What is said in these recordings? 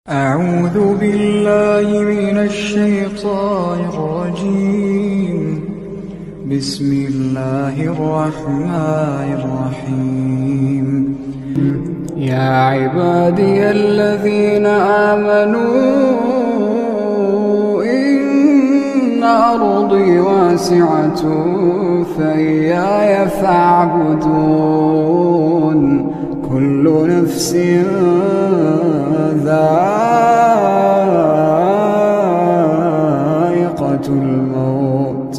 أعوذ بالله من الشيطان الرجيم. بسم الله الرحمن الرحيم. يا عبادي الذين آمنوا إن أرضي واسعة فإياي فاعبدون. كل نفس ذائقة الموت،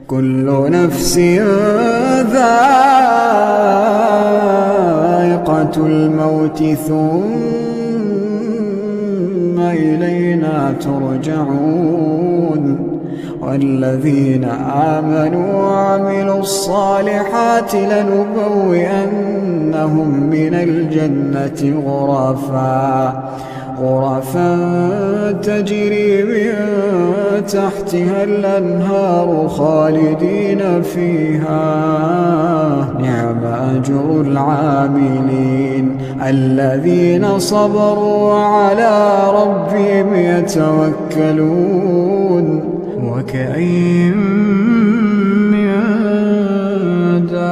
كل نفس ذائقة الموت ثم إلينا ترجعون. والذين آمنوا وعملوا الصالحات لنبوئنهم من الجنة غرفا تجري من تحتها الأنهار خالدين فيها. نعم أجر العاملين الذين صبروا وعلى ربهم يتوكلون. وكأين من دابة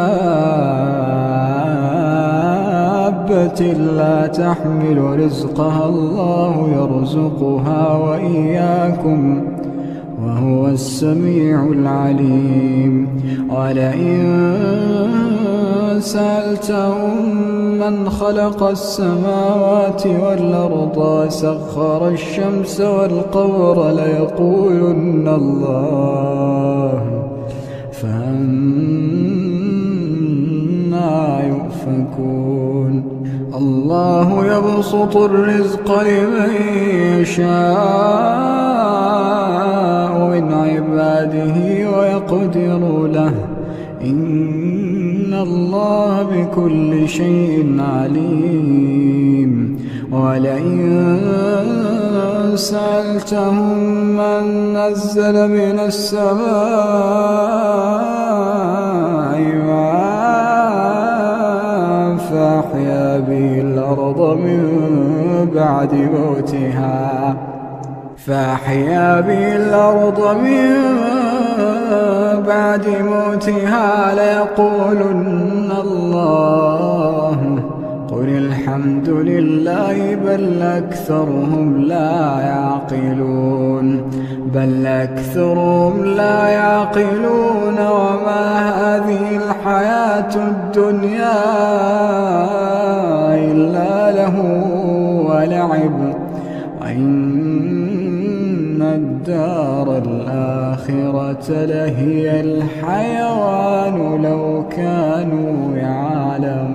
لا تحمل رزقها الله يرزقها وإياكم وهو السميع العليم. ولئن سألتهم من خلق السماوات والأرض وسخر الشمس والقمر ليقولن الله، فأنى يؤفكون. الله يبسط الرزق لمن يشاء من عباده ويقدر له، إن الله بكل شيء عليم. ولئن سألتهم من نزل من السماء ماء فأحيا به الأرض من بعد موتها ليقولن الله. قل الحمد لله بل أكثرهم لا يعقلون. وما هذه الحياة الدنيا إلا له ولعب، وإن الدار الآخرة لهي الحيوان لو كانوا يعلمون.